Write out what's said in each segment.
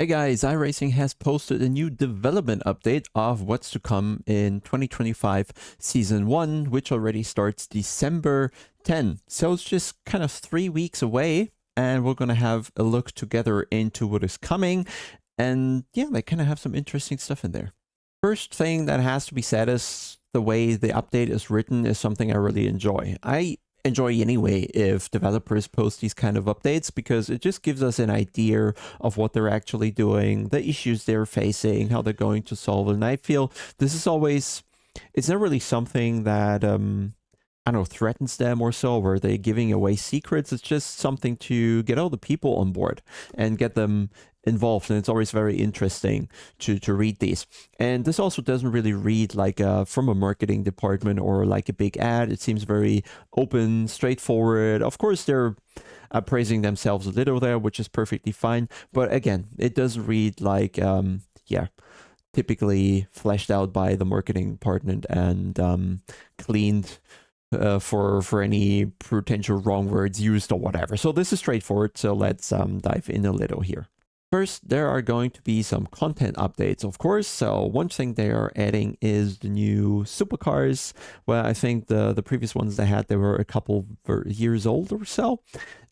Hey guys, iRacing has posted a new development update of what's to come in 2025 Season 1, which already starts December 10. So it's just kind of 3 weeks away, and we're going to have a look together into what is coming. And yeah, they kind of have some interesting stuff in there. First thing that has to be said is the way the update is written is something I really enjoy. I enjoy anyway if developers post these kind of updates because it just gives us an idea of what they're actually doing, the issues they're facing, how they're going to solve it. And I feel this is always, it's not really something that I don't know, threatens them or so, where they're giving away secrets. It's just something to get all the people on board and get them involved, and it's always very interesting to read these. And this also doesn't really read like from a marketing department or like a big ad. It seems very open, straightforward. Of course, they're praising themselves a little there, which is perfectly fine. But again, it doesn't read like typically fleshed out by the marketing department and cleaned for any potential wrong words used or whatever. So this is straightforward. So let's dive in a little here. First, there are going to be some content updates, of course. So one thing they are adding is the new supercars. Well, I think the previous ones they had, they were a couple years old or so.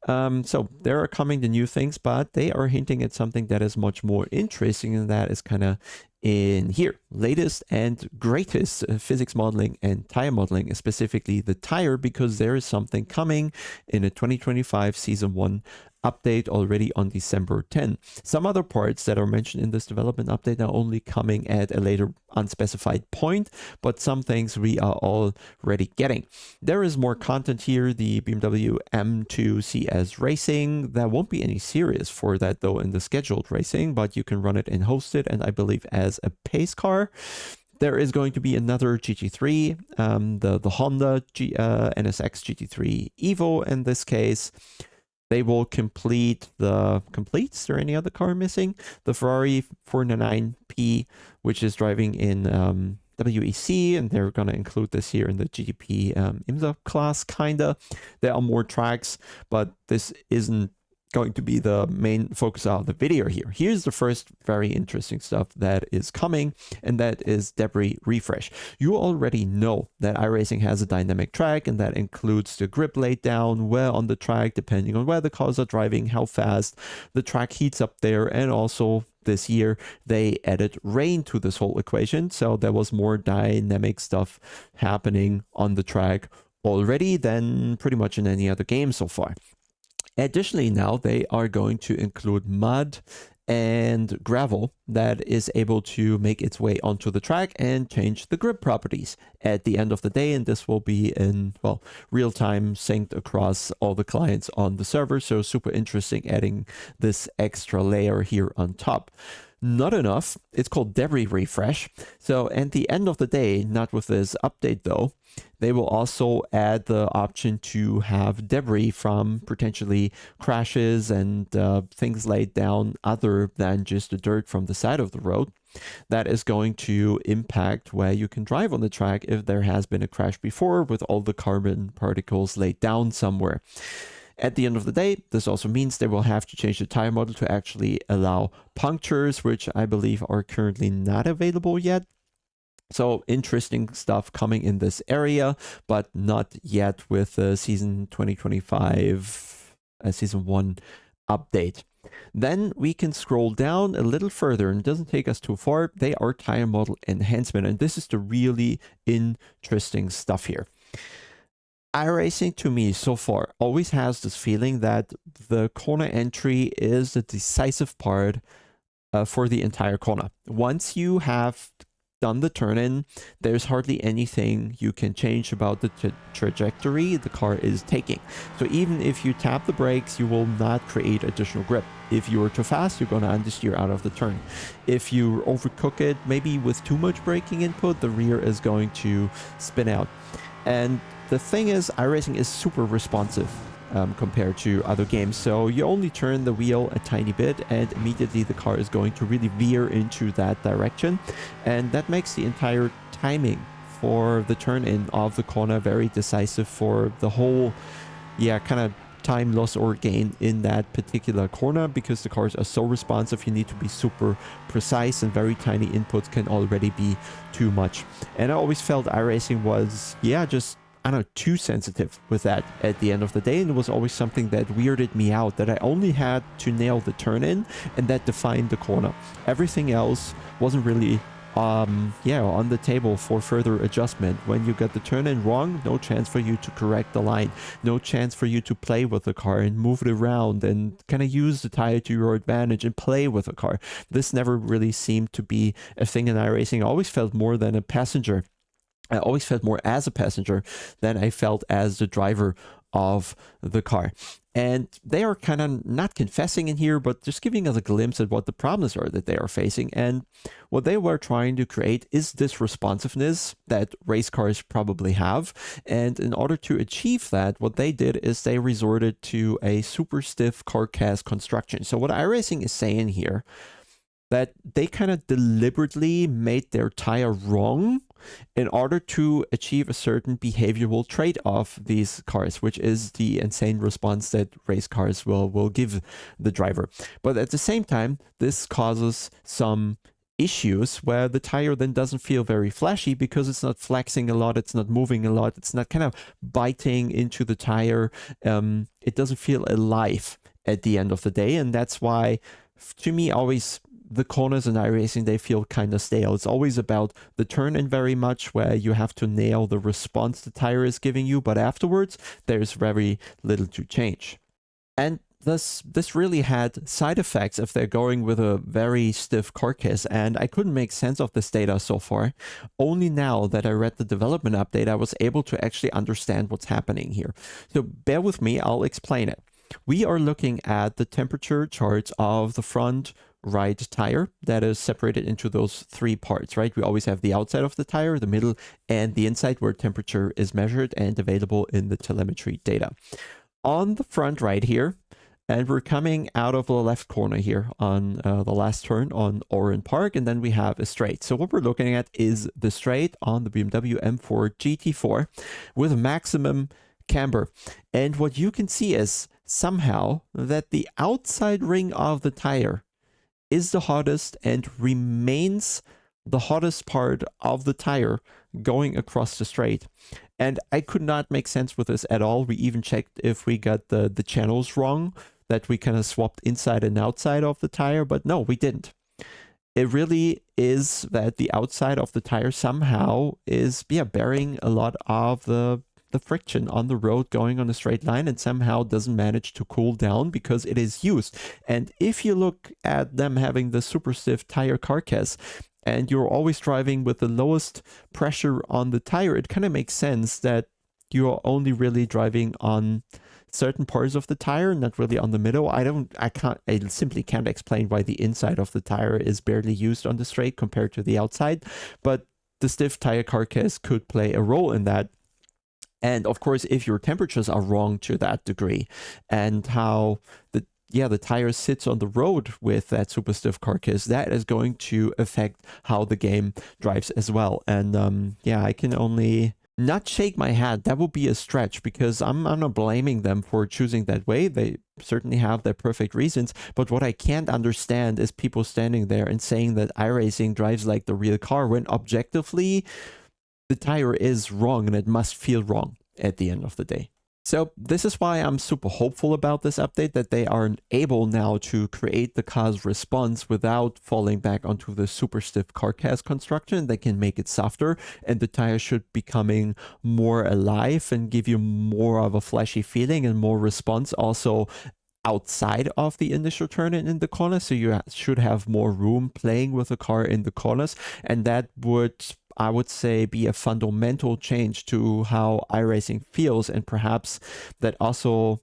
So there are coming the new things, but they are hinting at something that is much more interesting, and that is kind of in here. Latest and greatest physics modeling and tire modeling, specifically the tire, because there is something coming in a 2025 Season 1 update already on December 10. Some other parts that are mentioned in this development update are only coming at a later unspecified point, but some things we are already getting. There is more content here, the BMW M2 CS Racing. There won't be any series for that though in the scheduled racing, but you can run it and host it, and I believe as a pace car. There is going to be another GT3, the Honda NSX GT3 Evo in this case. They will complete is there any other car missing? The Ferrari 499P, which is driving in WEC, and they're going to include this here in the GTP IMSA class, kinda. There are more tracks, but this isn't going to be the main focus of the video here. Here's the first very interesting stuff that is coming, and that is debris refresh. You already know that iRacing has a dynamic track, and that includes the grip laid down, where on the track, depending on where the cars are driving, how fast the track heats up there, and also this year they added rain to this whole equation, so there was more dynamic stuff happening on the track already than pretty much in any other game so far. Additionally, now they are going to include mud and gravel that is able to make its way onto the track and change the grip properties at the end of the day. And this will be in, well, real time synced across all the clients on the server. So super interesting, adding this extra layer here on top. Not enough. It's called debris refresh. So at the end of the day, not with this update though, they will also add the option to have debris from potentially crashes and things laid down other than just the dirt from the side of the road. That is going to impact where you can drive on the track if there has been a crash before with all the carbon particles laid down somewhere. At the end of the day, this also means they will have to change the tire model to actually allow punctures, which I believe are currently not available yet. So interesting stuff coming in this area, but not yet with the season 2025 Season 1 update. Then we can scroll down a little further, and it doesn't take us too far. They are tire model enhancement, and this is the really interesting stuff here. iRacing to me so far always has this feeling that the corner entry is the decisive part for the entire corner. Once you have done the turn in, there's hardly anything you can change about the trajectory the car is taking. So even if you tap the brakes, you will not create additional grip. If you are too fast, you're going to understeer out of the turn. If you overcook it, maybe with too much braking input, the rear is going to spin out. And the thing is, iRacing is super responsive compared to other games. So you only turn the wheel a tiny bit and immediately the car is going to really veer into that direction. And that makes the entire timing for the turn in of the corner very decisive for the whole, kind of time loss or gain in that particular corner, because the cars are so responsive. You need to be super precise, and very tiny inputs can already be too much. And I always felt iRacing was, yeah, just, I don't know, too sensitive with that at the end of the day. And it was always something that weirded me out, that I only had to nail the turn in, and that defined the corner. Everything else wasn't really yeah, on the table for further adjustment. When you got the turn in wrong, no chance for you to correct the line, no chance for you to play with the car and move it around and kind of use the tire to your advantage and play with the car. This never really seemed to be a thing in iRacing. I always felt more than a passenger. I always felt more as a passenger than I felt as the driver of the car. And they are kind of not confessing in here, but just giving us a glimpse at what the problems are that they are facing. And what they were trying to create is this responsiveness that race cars probably have. And in order to achieve that, what they did is they resorted to a super stiff carcass construction. So what iRacing is saying here, that they kind of deliberately made their tire wrong in order to achieve a certain behavioral trait of these cars, which is the insane response that race cars will give the driver. But at the same time, this causes some issues where the tire then doesn't feel very flashy, because it's not flexing a lot, it's not moving a lot, it's not kind of biting into the tire. It doesn't feel alive at the end of the day. And that's why, to me, always the corners in iRacing, they feel kind of stale. It's always about the turn-in very much, where you have to nail the response the tire is giving you, but afterwards there's very little to change. And this really had side effects if they're going with a very stiff carcass, and I couldn't make sense of this data so far. Only now that I read the development update, I was able to actually understand what's happening here. So bear with me, I'll explain it. We are looking at the temperature charts of the front right tire that is separated into those three parts, right? We always have the outside of the tire, the middle, and the inside, where temperature is measured and available in the telemetry data. On the front right here, and we're coming out of the left corner here on the last turn on Oran Park, and then we have a straight. So what we're looking at is the straight on the BMW M4 GT4 with maximum camber. And what you can see is somehow that the outside ring of the tire is the hottest and remains the hottest part of the tire going across the straight. And I could not make sense with this at all. We even checked if we got the channels wrong, that we kind of swapped inside and outside of the tire, but no, we didn't. It really is that the outside of the tire somehow is bearing a lot of the friction on the road going on a straight line, and somehow doesn't manage to cool down because it is used. And if you look at them having the super stiff tire carcass, and you're always driving with the lowest pressure on the tire, it kind of makes sense that you're only really driving on certain parts of the tire, not really on the middle. I simply can't explain why the inside of the tire is barely used on the straight compared to the outside, but the stiff tire carcass could play a role in that. And of course, if your temperatures are wrong to that degree, and how the tire sits on the road with that super stiff carcass, that is going to affect how the game drives as well. And yeah, I can only not shake my head. That would be a stretch, because I'm not blaming them for choosing that way. They certainly have their perfect reasons. But what I can't understand is people standing there and saying that iRacing drives like the real car, when objectively the tire is wrong and it must feel wrong at the end of the day. So this is why I'm super hopeful about this update, that they are able now to create the car's response without falling back onto the super stiff carcass construction. They can make it softer, and the tire should becoming more alive and give you more of a flashy feeling and more response also outside of the initial turn in the corner. So you should have more room playing with the car in the corners, and that would, I would say, be a fundamental change to how iRacing feels, and perhaps that also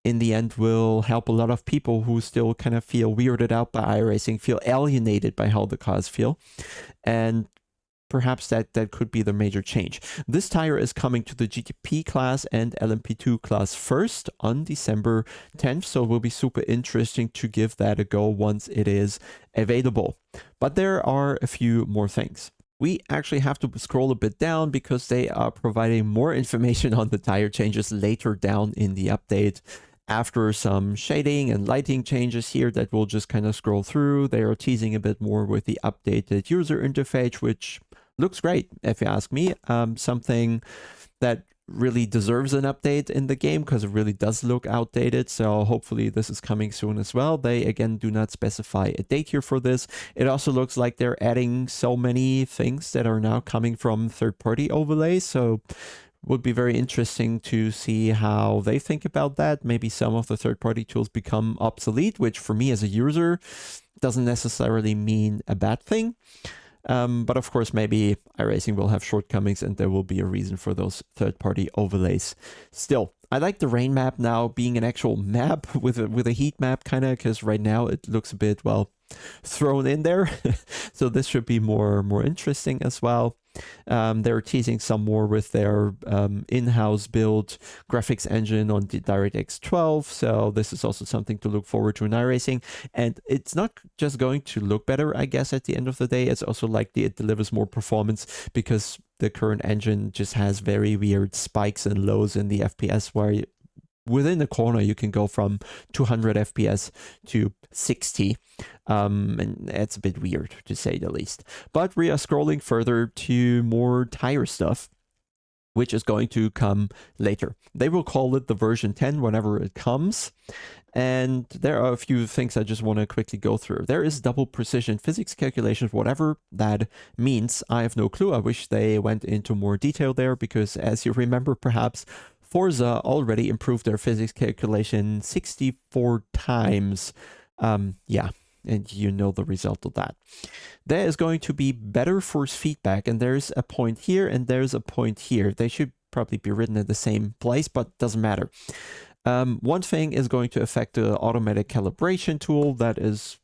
in the end will help a lot of people who still kind of feel weirded out by iRacing, feel alienated by how the cars feel, and perhaps that could be the major change. This tire is coming to the GTP class and LMP2 class first on December 10th, so it will be super interesting to give that a go once it is available. But there are a few more things. We actually have to scroll a bit down because they are providing more information on the tire changes later down in the update. after some shading and lighting changes here that we'll just kind of scroll through, they are teasing a bit more with the updated user interface, which looks great, if you ask me. Something that really deserves an update in the game because it really does look outdated. So hopefully this is coming soon as well. They again do not specify a date here for this. It also looks like they're adding so many things that are now coming from third-party overlays. So would be very interesting to see how they think about that. Maybe some of the third-party tools become obsolete, which for me as a user doesn't necessarily mean a bad thing. But of course, maybe iRacing will have shortcomings and there will be a reason for those third-party overlays. Still, I like the rain map now being an actual map with a heat map kind of, because right now it looks a bit, well, thrown in there. So this should be more interesting as well. They're teasing some more with their in-house built graphics engine on the DirectX 12. So this is also something to look forward to in iRacing. And it's not just going to look better, I guess, at the end of the day. It's also likely it delivers more performance because the current engine just has very weird spikes and lows in the FPS where within the corner you can go from 200 FPS to 60. And it's a bit weird to say the least. But we are scrolling further to more tire stuff, which is going to come later. They will call it the version 10 whenever it comes. And there are a few things I just want to quickly go through. There is double precision physics calculations, whatever that means. I have no clue. I wish they went into more detail there because, as you remember perhaps, Forza already improved their physics calculation 64 times. Yeah, and you know the result of that. There is going to be better force feedback, and there's a point here and there's a point here. They should probably be written in the same place, but doesn't matter. One thing is going to affect the automatic calibration tool that is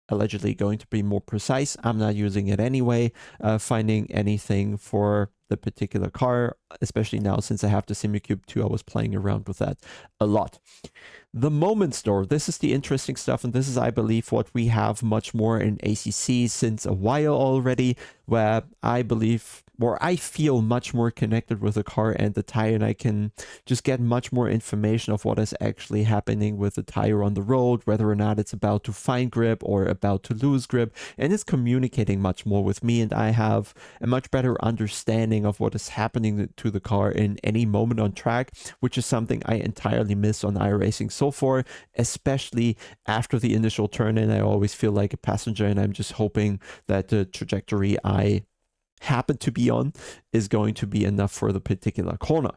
allegedly going to be more precise. I'm not using it anyway, finding anything for the particular car, especially now since I have the Simracing 2, I was playing around with that a lot. The moment store, this is the interesting stuff, and this is, I believe, what we have much more in ACC since a while already, where I believe, or I feel much more connected with the car and the tire, and I can just get much more information of what is actually happening with the tire on the road, whether or not it's about to find grip or about to lose grip, and it's communicating much more with me, and I have a much better understanding of what is happening to the car in any moment on track, which is something I entirely miss on iRacing so far, especially after the initial turn in. I always feel like a passenger, and I'm just hoping that the trajectory I happen to be on is going to be enough for the particular corner.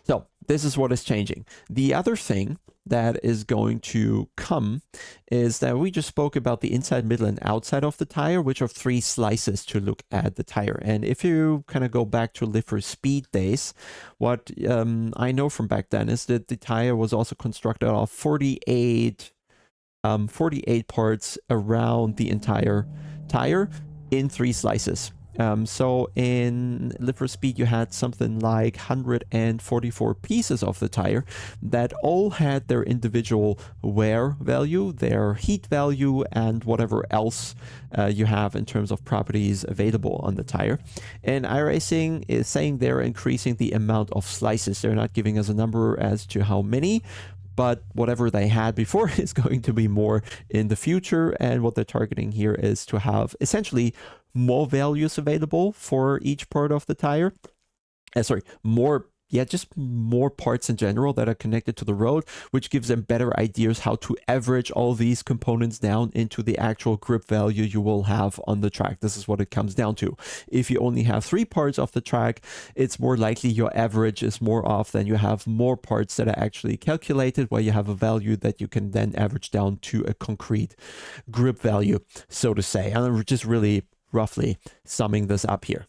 So this is what is changing. The other thing that is going to come is that we just spoke about the inside, middle, and outside of the tire, which are 3 slices to look at the tire. And if you kind of go back to Live for Speed days, what I know from back then is that the tire was also constructed of 48 parts around the entire tire in 3 slices. So in Live for Speed, you had something like 144 pieces of the tire that all had their individual wear value, their heat value, and whatever else you have in terms of properties available on the tire. And iRacing is saying they're increasing the amount of slices. They're not giving us a number as to how many, but whatever they had before is going to be more in the future. And what they're targeting here is to have essentially more values available for each part of the tire. Just more parts in general that are connected to the road, which gives them better ideas how to average all these components down into the actual grip value you will have on the track. This is what it comes down to. If you only have 3 parts of the track, it's more likely your average is more off than you have more parts that are actually calculated, where you have a value that you can then average down to a concrete grip value, so to say. And I'm just really roughly summing this up here.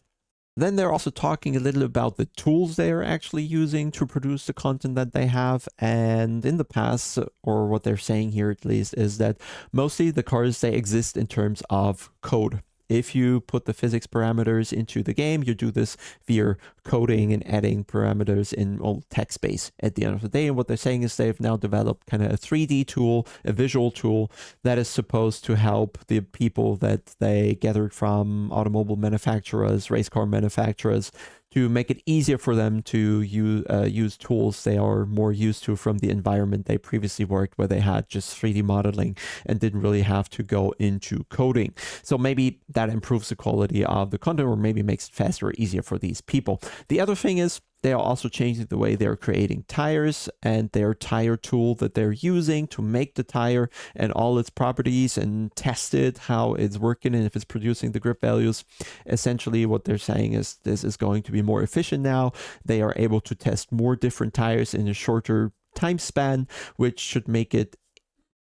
Then they're also talking a little about the tools they are actually using to produce the content that they have. And in the past, or what they're saying here at least, is that mostly the cars, they exist in terms of code. If you put the physics parameters into the game, you do this via coding and adding parameters in text space at the end of the day. And what they're saying is they've now developed kind of a 3D tool, a visual tool that is supposed to help the people that they gathered from automobile manufacturers, race car manufacturers, to make it easier for them to use tools they are more used to from the environment they previously worked, where they had just 3D modeling and didn't really have to go into coding. So maybe that improves the quality of the content, or maybe makes it faster or easier for these people. The other thing is, they are also changing the way they're creating tires, and their tire tool that they're using to make the tire and all its properties and test it, how it's working and if it's producing the grip values. Essentially what they're saying is this is going to be more efficient now. They are able to test more different tires in a shorter time span, which should make it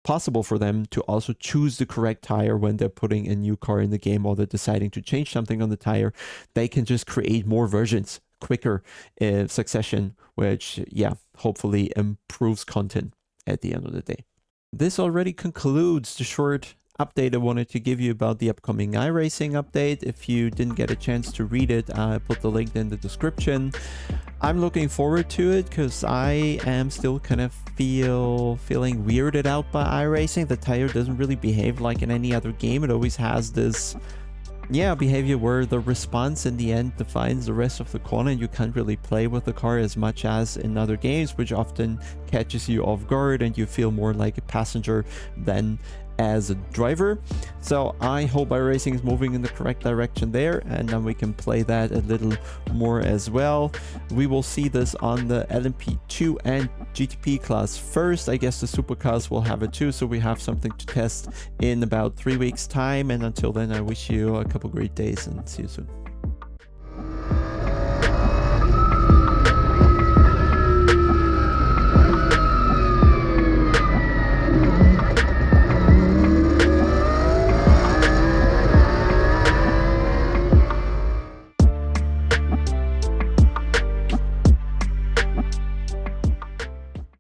possible for them to also choose the correct tire when they're putting a new car in the game, or they're deciding to change something on the tire. They can just create more versions quicker in succession, which, yeah, hopefully improves content at the end of the day. This already concludes the short update I wanted to give you about the upcoming iRacing update. If you didn't get a chance to read it, I put the link in the description. I'm looking forward to it because I am still kind of feeling weirded out by iRacing. The tire doesn't really behave like in any other game. It always has this behavior where the response in the end defines the rest of the corner, and you can't really play with the car as much as in other games, which often catches you off guard and you feel more like a passenger than as a driver. So I hope iRacing is moving in the correct direction there, and then we can play that a little more as well. We will see this on the LMP2 and GTP class first. I guess the supercars will have it too, so we have something to test in about 3 weeks time. And until then, I wish you a couple great days and see you soon.